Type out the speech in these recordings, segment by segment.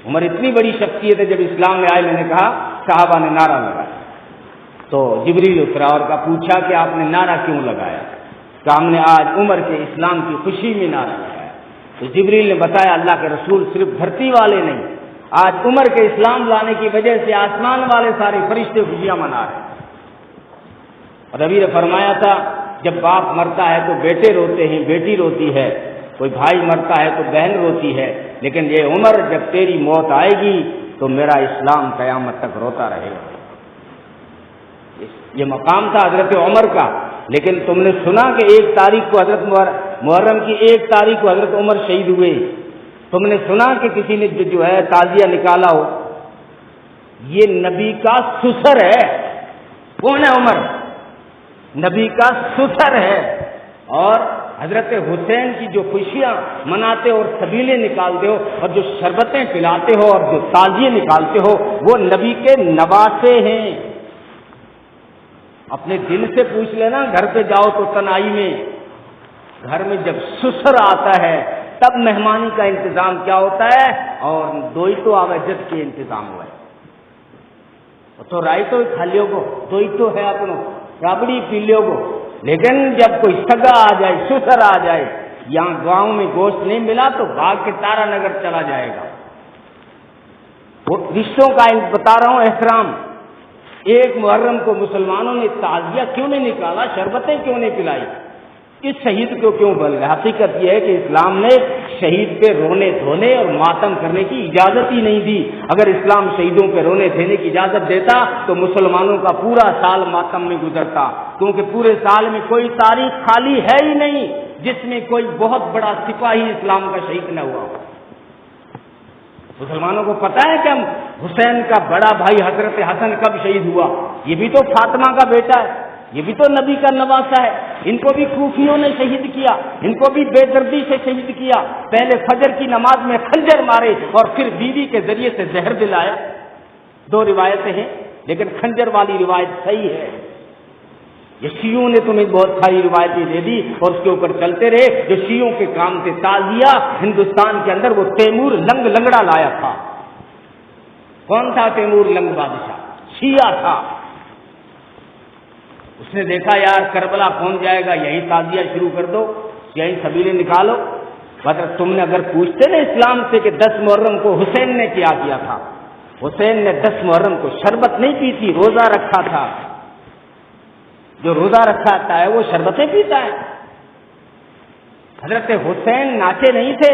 عمر اتنی بڑی شخصیت ہے، جب اسلام میں آئے میں نے کہا صحابہ نے نعرہ لگایا تو جبریل اترا اور کا پوچھا کہ آپ نے نعرہ کیوں لگایا؟ کہ ہم نے آج عمر کے اسلام کی خوشی میں نعرہ لگایا۔ تو جبریل نے بتایا اللہ کے رسول صرف دھرتی والے نہیں، آج عمر کے اسلام لانے کی وجہ سے آسمان والے سارے فرشتے خوشیاں منا رہے ہیں۔ اور نبی نے فرمایا تھا جب باپ مرتا ہے تو بیٹے روتے ہیں، بیٹی روتی ہے، کوئی بھائی مرتا ہے تو بہن روتی ہے، لیکن یہ عمر جب تیری موت آئے گی تو میرا اسلام قیامت تک روتا رہے گا۔ یہ مقام تھا حضرت عمر کا، لیکن تم نے سنا کہ 1 تاریخ کو حضرت محرم کی 1 تاریخ کو حضرت عمر شہید ہوئے؟ تم نے سنا کہ کسی نے جو ہے تعزیہ نکالا ہو؟ یہ نبی کا سسر ہے۔ کون ہے عمر؟ نبی کا سسر ہے۔ اور حضرت حسین کی جو خوشیاں مناتے ہو اور سبیلے نکالتے ہو اور جو شربتیں پلاتے ہو اور جو تعزیے نکالتے ہو وہ نبی کے نواسے ہیں۔ اپنے دل سے پوچھ لینا، گھر پہ جاؤ تو تنہائی میں گھر میں جب سسر آتا ہے تب مہمانی کا انتظام کیا ہوتا ہے، اور دوئی تو آوجت کے انتظام ہوا ہے تو رائی تو کھا لیو گو، دوئی تو ہے اپنو رابڑی پی لیو گو، لیکن جب کوئی سگا آ جائے، سسر آ جائے، یہاں گاؤں میں گوشت نہیں ملا تو بھاگ کے تارا نگر چلا جائے گا۔ وہ رشتوں کا بتا رہا ہوں احترام۔ 1 محرم کو مسلمانوں نے تعزیہ کیوں نہیں نکالا، شربتیں کیوں نہیں پلائی؟ اس شہید کو کیوں بل گئے؟ حقیقت یہ ہے کہ اسلام نے شہید پہ رونے دھونے اور ماتم کرنے کی اجازت ہی نہیں دی۔ اگر اسلام شہیدوں پہ رونے دھونے کی اجازت دیتا تو مسلمانوں کا پورا سال ماتم میں گزرتا، کیونکہ پورے سال میں کوئی تاریخ خالی ہے ہی نہیں جس میں کوئی بہت بڑا سپاہی اسلام کا شہید نہ ہوا۔ مسلمانوں کو پتہ ہے کہ ہم حسین کا بڑا بھائی حضرت حسن کب شہید ہوا؟ یہ بھی تو فاطمہ کا بیٹا ہے، یہ بھی تو نبی کا نواسا ہے۔ ان کو بھی کوفیوں نے شہید کیا، ان کو بھی بے دردی سے شہید کیا۔ پہلے فجر کی نماز میں خنجر مارے اور پھر بیوی کے ذریعے سے زہر دلایا۔ 2 روایتیں ہیں، لیکن خنجر والی روایت صحیح ہے۔ یہ شیعوں نے تمہیں بہت ساری روایتیں دے دی اور اس کے اوپر چلتے رہے۔ جو شیعوں کے کام سے تعزیہ ہندوستان کے اندر وہ تیمور لنگ لنگڑا لایا تھا۔ کون تھا تیمور لنگ بادشاہ؟ شیعہ تھا۔ اس نے دیکھا یار کربلا پہنچ جائے گا، یہی تعزیہ شروع کر دو، یہی سبیلے نکالو۔ مطلب تم نے اگر پوچھتے نا اسلام سے کہ 10 محرم کو حسین نے کیا کیا تھا، حسین نے 10 محرم کو شربت نہیں پی تھی، روزہ رکھا تھا۔ جو روزہ رکھا ہے وہ شربتیں پیتا ہے۔ حضرت حسین ناچے نہیں تھے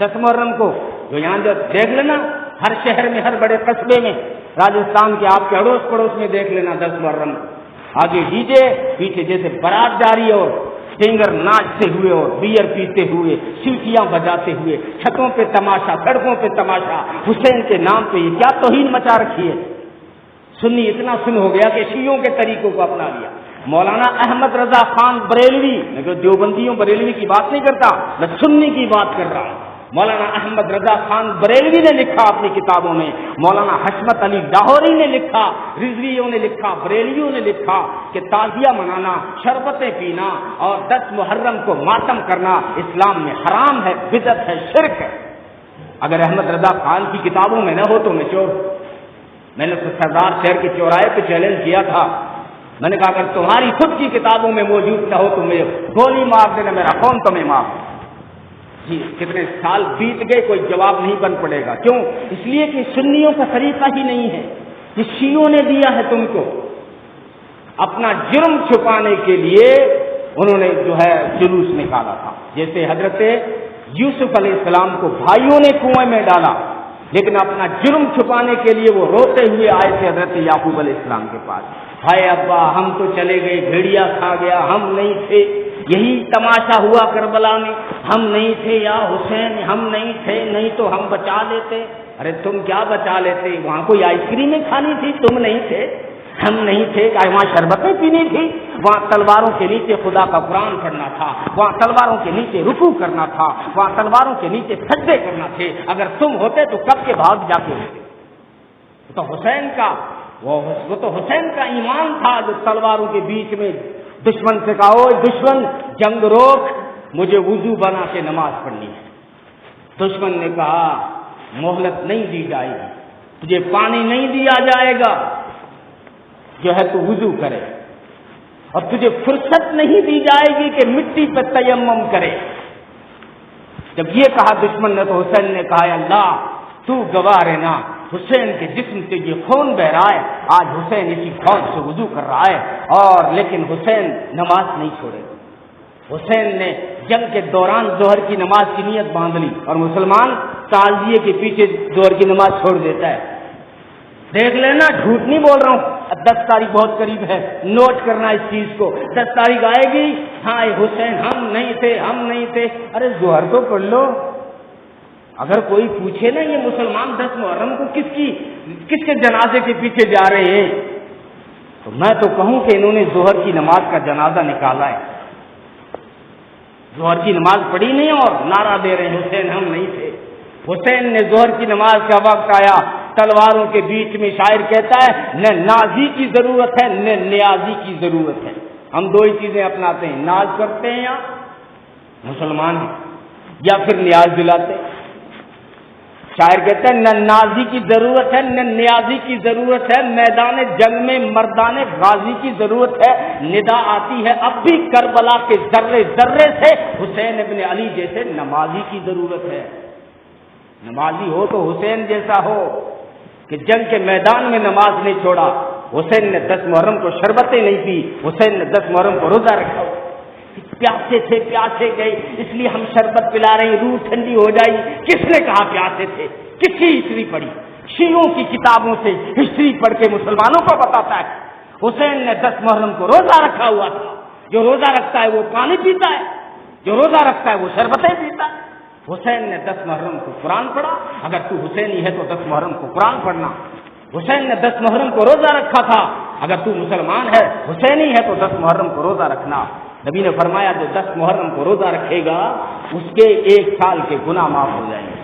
10 محرم کو، جو یہاں جو دیکھ لینا ہر شہر میں، ہر بڑے قصبے میں، راجستھان کے آپ کے اڑوس پڑوس میں دیکھ لینا 10 محرم آگے ڈی جے، پیچھے جیسے بارات جاری اور سنگر ناچتے ہوئے اور بیئر پیتے ہوئے، سیٹیاں بجاتے ہوئے، چھتوں پہ تماشا، سڑکوں پہ تماشا، حسین کے نام پہ یہ کیا توہین مچا رکھی ہے۔ سنی اتنا سن ہو گیا کہ شیعوں کے طریقوں کو اپنا لیا۔ مولانا احمد رضا خان بریلوی، میں جو دیوبندیوں بریلوی کی بات نہیں کرتا، میں سنی کی بات کر رہا ہوں۔ مولانا احمد رضا خان بریلوی نے لکھا اپنی کتابوں میں، مولانا حشمت علی لاہوری نے لکھا، رضویوں نے لکھا، بریلویوں نے لکھا کہ تعزیہ منانا، شربتیں پینا اور 10 محرم کو ماتم کرنا اسلام میں حرام ہے، بدعت ہے، شرک ہے۔ اگر احمد رضا خان کی کتابوں میں نہ ہو تو میں چور۔ میں نے تو سردار شہر کے چوراہے پہ چیلنج کیا تھا، میں نے کہا اگر تمہاری خود کی کتابوں میں موجود نہ ہو تو مجھے گولی مار دینا، میرا قوم تمہیں معاف۔ جی کتنے سال بیت گئے، کوئی جواب نہیں بن پڑے گا۔ کیوں؟ اس لیے کہ سنیوں کا طریقہ ہی نہیں ہے، یہ شیعوں نے دیا ہے تم کو۔ اپنا جرم چھپانے کے لیے انہوں نے جو ہے جلوس نکالا تھا، جیسے حضرت یوسف علیہ السلام کو بھائیوں نے کنویں میں ڈالا، لیکن اپنا جرم چھپانے کے لیے وہ روتے ہوئے آئے تھے حضرت یعقوب علیہ السلام کے پاس، ہائے ابا ہم تو چلے گئے، بھیڑیا کھا گیا، ہم نہیں تھے، یہی تماشا ہوا کربلا میں، ہم نہیں تھے یا حسین، ہم نہیں تھے، نہیں تو ہم بچا لیتے۔ ارے تم کیا بچا لیتے؟ وہاں کوئی آئس کریمیں کھانی تھی، تم نہیں تھے، ہم نہیں تھے، وہاں شربتیں پینی تھی، وہاں تلواروں کے نیچے خدا کا قرآن پڑھنا تھا، وہاں تلواروں کے نیچے رکوع کرنا تھا، وہاں تلواروں کے نیچے سجدے کرنا تھے۔ اگر تم ہوتے تو کب کے بھاگ جاتے ہوتے؟ تو حسین کا وہ تو حسین کا ایمان تھا جو تلواروں کے بیچ میں دشمن سے کہا اوے دشمن جنگ روک، مجھے وضو بنا کے نماز پڑھنی ہے۔ دشمن نے کہا مہلت نہیں دی جائے گی، تجھے پانی نہیں دیا جائے گا جو ہے تو وضو کرے، اور تجھے فرصت نہیں دی جائے گی کہ مٹی پہ تیمم کرے۔ جب یہ کہا دشمن نے تو حسین نے کہا اللہ تو گواہ رہنا، حسین کے جسم سے یہ خون بہ رہا ہے، آج حسین اسی خون سے وضو کر رہا ہے، اور لیکن حسین نماز نہیں چھوڑے گا۔ حسین نے جنگ کے دوران ظہر کی نماز کی نیت باندھ لی، اور مسلمان تعزیے کے پیچھے ظہر کی نماز چھوڑ دیتا ہے۔ دیکھ لینا، جھوٹ نہیں بول رہا ہوں، 10 تاریخ بہت قریب ہے، نوٹ کرنا اس چیز کو۔ 10 تاریخ آئے گی، ہاں حسین ہم نہیں تھے، ارے ظہر تو پڑھ لو۔ اگر کوئی پوچھے نا یہ مسلمان 10 محرم کو کس کے جنازے کے پیچھے جا رہے ہیں، تو میں تو کہوں کہ انہوں نے ظہر کی نماز کا جنازہ نکالا ہے، ظہر کی نماز پڑھی نہیں اور نعرہ دے رہے ہیں حسین ہم نہیں تھے۔ حسین نے ظہر کی نماز کا وقت آیا، تلواروں کے بیچ میں شاعر کہتا ہے نہ نازی کی ضرورت ہے نہ نیازی کی ضرورت ہے۔ ہم دو ہی چیزیں اپناتے ہیں، ناز کرتے ہیں یا مسلمان ہیں، یا پھر نیاز دلاتے ہیں۔ شاعر کہتا ہے نہ نازی کی ضرورت ہے نہ نیازی کی ضرورت ہے، میدان جنگ میں مردان غازی کی ضرورت ہے، ندا آتی ہے اب بھی کربلا کے ذرے ذرے سے، حسین ابن علی جیسے نمازی کی ضرورت ہے۔ نمازی ہو تو حسین جیسا ہو کہ جنگ کے میدان میں نماز نہیں چھوڑا۔ حسین نے 10 محرم کو شربتیں نہیں پی، حسین نے 10 محرم کو روزہ رکھا۔ پیاسے گئے اس لیے ہم شربت پلا رہے ہیں، روح ٹھنڈی ہو جائے گی۔ کس نے کہا پیاسے تھے؟ کس کی ہسٹری پڑھی؟ شیعوں کی کتابوں سے ہسٹری پڑھ کے مسلمانوں کو بتاتا ہے حسین نے 10 محرم کو روزہ رکھا ہوا تھا۔ جو روزہ رکھتا ہے وہ پانی پیتا ہے، جو روزہ رکھتا ہے وہ شربتیں پیتا ہے۔ حسین نے 10 محرم کو قرآن پڑھا، اگر تو حسینی ہے تو 10 محرم کو قرآن پڑھنا۔ حسین نے 10 محرم کو روزہ رکھا تھا، اگر تو مسلمان ہے حسینی ہے تو 10 محرم کو روزہ رکھنا۔ نبی نے فرمایا جو 10 محرم کو روزہ رکھے گا اس کے 1 سال کے گناہ معاف ہو جائیں گے۔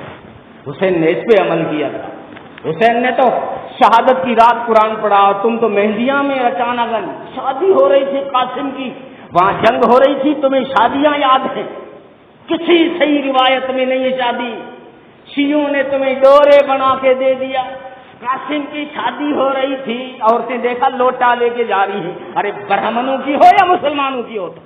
حسین نے اس پہ عمل کیا تھا۔ حسین نے تو شہادت کی رات قرآن پڑھا، اور تم تو مہندیاں میں اچانک شادی ہو رہی تھی قاسم کی، وہاں جنگ ہو رہی تھی، تمہیں شادیاں یاد ہیں؟ کسی صحیح روایت میں نہیں ہے شادی، شیعوں نے تمہیں ڈورے بنا کے دے دیا۔ قاسم کی شادی ہو رہی تھی، عورتیں دیکھا لوٹا لے کے جا رہی ہیں، ارے برہمنوں کی ہو یا مسلمانوں کی ہو تو